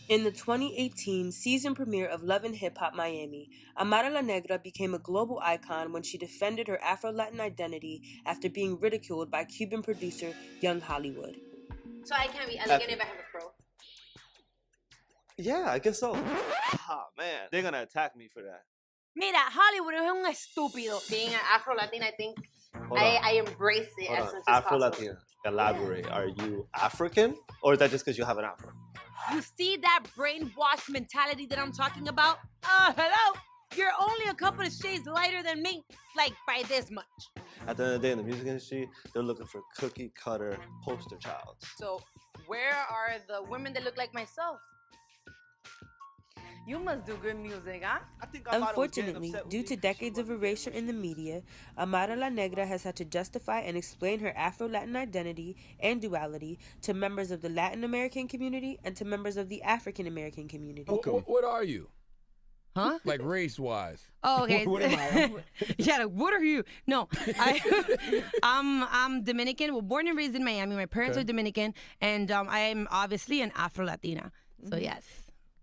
In the 2018 season premiere of Love and Hip Hop Miami, Amara La Negra became a global icon when she defended her Afro Latin identity after being ridiculed by Cuban producer Young Hollywood. So I can be elegant if I have a fro. Yeah, I guess so. Ah, man, they're gonna attack me for that. Mira, Hollywood es un estúpido. Being an Afro Latin, I think I embrace it as much as Afro possible. Latina. Elaborate. Are you African, or is that just because you have an afro? You see that brainwashed mentality that I'm talking about? Hello? You're only a couple of shades lighter than me, like by this much. At the end of the day, in the music industry, they're looking for cookie cutter poster child. So, where are the women that look like myself? You must do good music, huh? Unfortunately, due to decades of erasure in the media, Amara La Negra has had to justify and explain her Afro-Latin identity and duality to members of the Latin American community and to members of the African American community. What are you? Huh? Like race-wise? Oh, okay. What am I? Yeah, like, what are you? No, I'm Dominican. Well, born and raised in Miami. My parents are Dominican, and I am obviously an Afro Latina. So yes.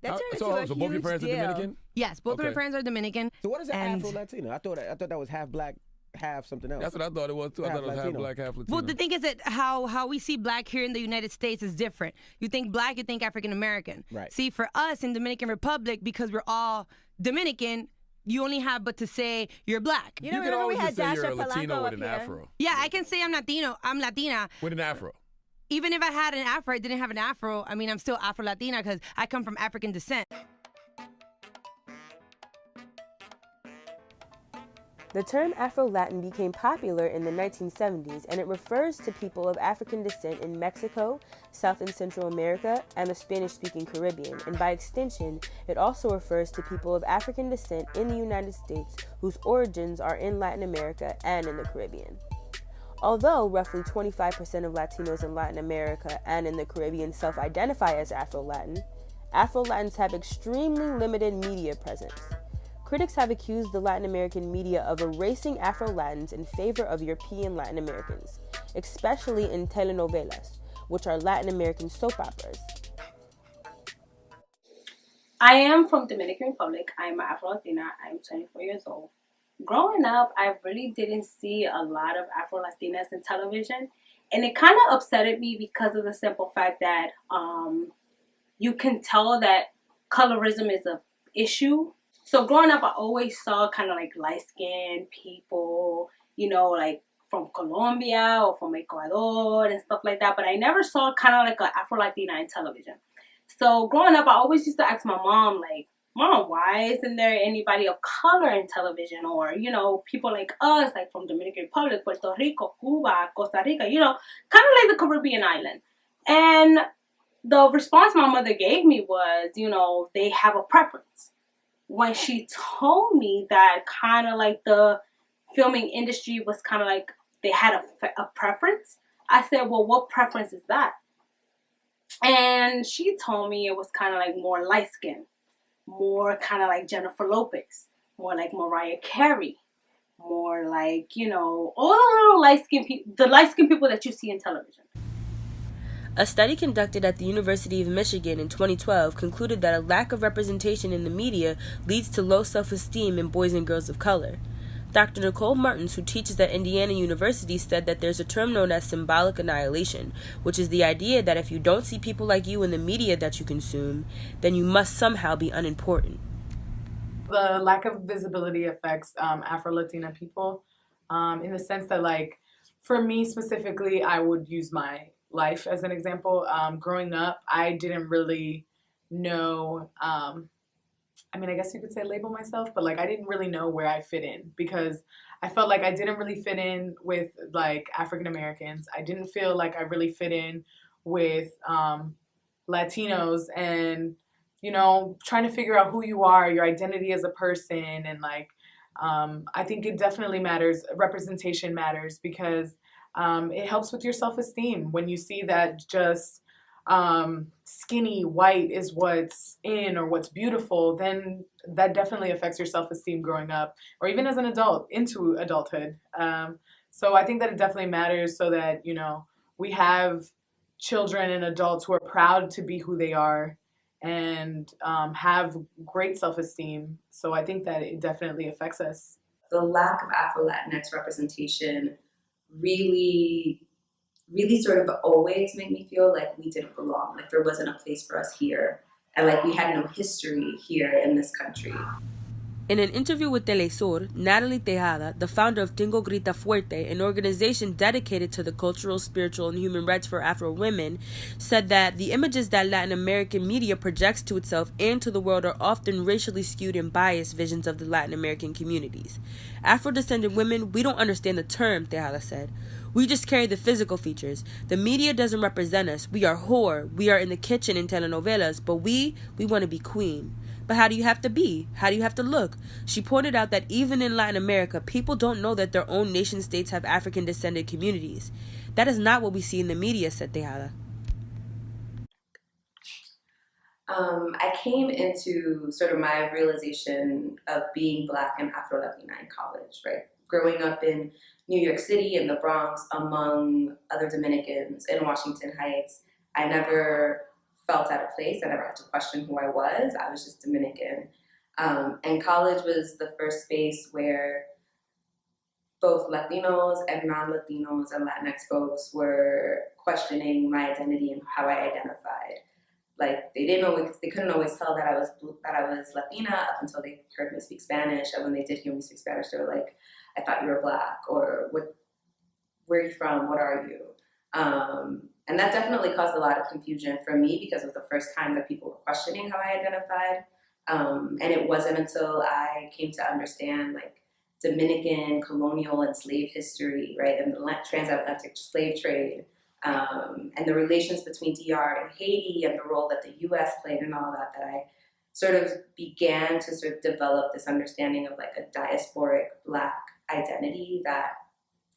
That turned so into a both your huge parents deal. are Dominican? Yes, both of my parents are Dominican. So what is an and- Afro Latino? I thought that was half black, half something else. That's what I thought it was too. I thought it was half Latino. black, half Latino. Well, the thing is that how we see black here in the United States is different. You think black, you think African American. Right. See, for us in Dominican Republic, because we're all Dominican, you only have but to say you're black. You know, can remember we always had just say Dasha you're a Latino Polanco with up an here? afro. Yeah, I can say I'm Latino. I'm Latina. With an afro. Even if I had an afro, I didn't have an afro. I mean, I'm still Afro Latina because I come from African descent. The term Afro-Latin became popular in the 1970s, and it refers to people of African descent in Mexico, South and Central America, and the Spanish-speaking Caribbean, and by extension, it also refers to people of African descent in the United States whose origins are in Latin America and in the Caribbean. Although roughly 25% of Latinos in Latin America and in the Caribbean self-identify as Afro-Latin, Afro-Latins have extremely limited media presence. Critics have accused the Latin American media of erasing Afro-Latins in favor of European Latin Americans, especially in telenovelas, which are Latin American soap operas. I am from Dominican Republic. I'm an Afro Latina. I'm 24 years old. Growing up, I really didn't see a lot of Afro Latinas in television, and it kind of upsetted me because of the simple fact that you can tell that colorism is an issue. So growing up, I always saw kind of like light-skinned people, you know, like from Colombia or from Ecuador and stuff like that. But I never saw kind of like an Afro-Latina in television. So growing up, I always used to ask my mom, like, Mom, why isn't there anybody of color in television? Or, you know, people like us, like from Dominican Republic, Puerto Rico, Cuba, Costa Rica, you know, kind of like the Caribbean island. And the response my mother gave me was, you know, they have a preference. When she told me that kind of like the filming industry was kind of like they had a preference, I said, well, what preference is that? And she told me it was kind of like more light skin, more kind of like Jennifer Lopez, more like Mariah Carey, more like, you know, all the little light skin people, the light skin people that you see in television. A study conducted at the University of Michigan in 2012 concluded that a lack of representation in the media leads to low self-esteem in boys and girls of color. Dr. Nicole Martins, who teaches at Indiana University, said that there's a term known as symbolic annihilation, which is the idea that if you don't see people like you in the media that you consume, then you must somehow be unimportant. The lack of visibility affects Afro-Latina people in the sense that, like, for me specifically, I would use my life as an example. Growing up, I didn't really know, I mean, I guess you could say label myself, but like I didn't really know where I fit in because I felt like I didn't really fit in with like African Americans. I didn't feel like I really fit in with Latinos, and, you know, trying to figure out who you are, your identity as a person, and like I think it definitely matters. Representation matters because it helps with your self-esteem when you see that just skinny white is what's in or what's beautiful. Then that definitely affects your self-esteem growing up or even as an adult into adulthood. So I think that it definitely matters so that, you know, we have children and adults who are proud to be who they are and have great self-esteem. So I think that it definitely affects us. The lack of Afro Latinx representation really sort of always made me feel like we didn't belong, like there wasn't a place for us here, and like we had no history here in this country. In an interview with Telesur, Natalie Tejada, the founder of Tengo Grita Fuerte, an organization dedicated to the cultural, spiritual, and human rights for Afro women, said that the images that Latin American media projects to itself and to the world are often racially skewed and biased visions of the Latin American communities. Afro-descended women, we don't understand the term, Tejada said. We just carry the physical features. The media doesn't represent us. We are whore. We are in the kitchen in telenovelas, but we want to be queen. But how do you have to be? How do you have to look? She pointed out that even in Latin America, people don't know that their own nation states have African-descended communities. That is not what we see in the media, said Tejada. I came into sort of my realization of being Black and Afro Latina in college, right? Growing up in New York City and the Bronx among other Dominicans in Washington Heights, I never felt out of place. I never had to question who I was. I was just Dominican. And college was the first space where both Latinos and non-Latinos and Latinx folks were questioning my identity and how I identified. Like they couldn't always tell that I was Latina up until they heard me speak Spanish. And when they did hear me speak Spanish, they were like, "I thought you were Black," or "Where are you from? What are you?" And that definitely caused a lot of confusion for me because it was the first time that people were questioning how I identified. And it wasn't until I came to understand like Dominican colonial and slave history, right, and the transatlantic slave trade, and the relations between DR and Haiti and the role that the US played and all that, that I sort of began to sort of develop this understanding of like a diasporic Black identity that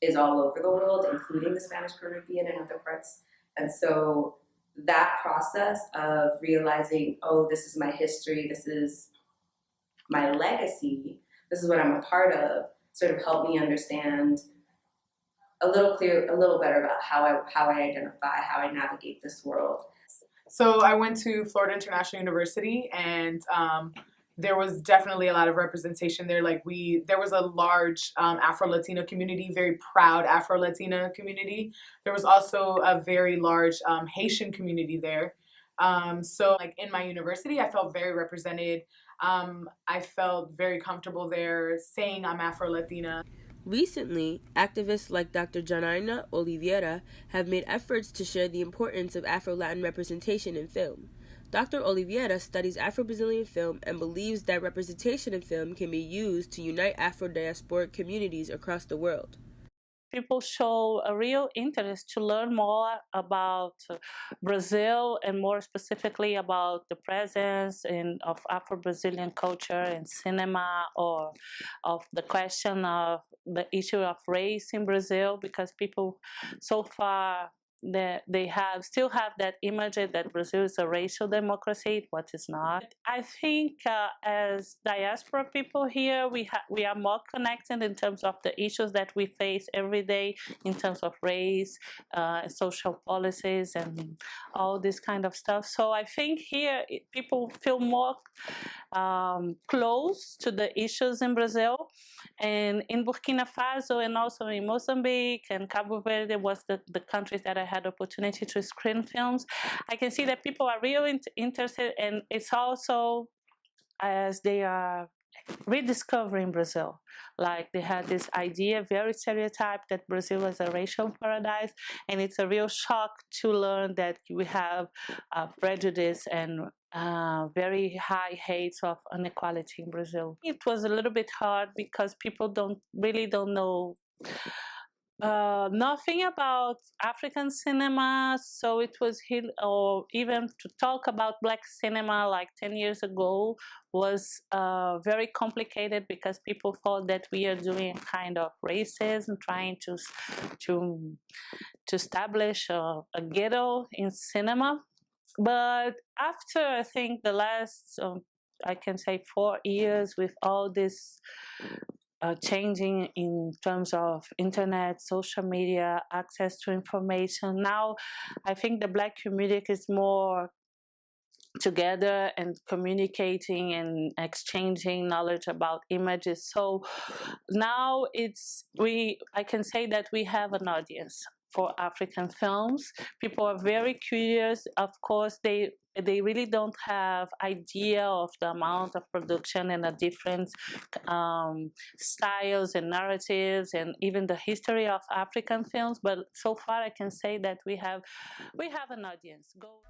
is all over the world, including the Spanish Caribbean and other parts. And so that process of realizing, oh, this is my history, this is my legacy, this is what I'm a part of, sort of helped me understand a little better about how I identify, how I navigate this world. So I went to Florida International University, and there was definitely a lot of representation there. Like there was a large Afro-Latina community, very proud Afro-Latina community. There was also a very large Haitian community there. So like in my university, I felt very represented. I felt very comfortable there saying I'm Afro-Latina. Recently, activists like Dr. Janaina Oliveira have made efforts to share the importance of Afro-Latin representation in film. Dr. Oliveira studies Afro-Brazilian film and believes that representation in film can be used to unite Afro-diasporic communities across the world. People show a real interest to learn more about Brazil and more specifically about the presence of Afro-Brazilian culture in cinema, or of the question of the issue of race in Brazil, because people so far they still have that image that Brazil is a racial democracy, what is not. I think as diaspora people here, we are more connected in terms of the issues that we face every day in terms of race, social policies, and all this kind of stuff. So I think here people feel more close to the issues in Brazil. And in Burkina Faso and also in Mozambique and Cabo Verde was the countries that I had opportunity to screen films. I can see that people are really interested, and it's also as they are rediscovering Brazil. Like they had this idea, very stereotyped, that Brazil was a racial paradise, and it's a real shock to learn that we have prejudice and very high rates of inequality in Brazil. It was a little bit hard because people don't know nothing about African cinema, so it was or even to talk about Black cinema like 10 years ago was very complicated because people thought that we are doing kind of racism, trying to establish a ghetto in cinema. But after I think the last I can say 4 years with all this changing in terms of internet, social media, access to information. Now, I think the Black community is more together and communicating and exchanging knowledge about images. So now I can say that we have an audience for African films. People are very curious. Of course, they really don't have idea of the amount of production and the different styles and narratives and even the history of African films. But so far, I can say that we have an audience. Go.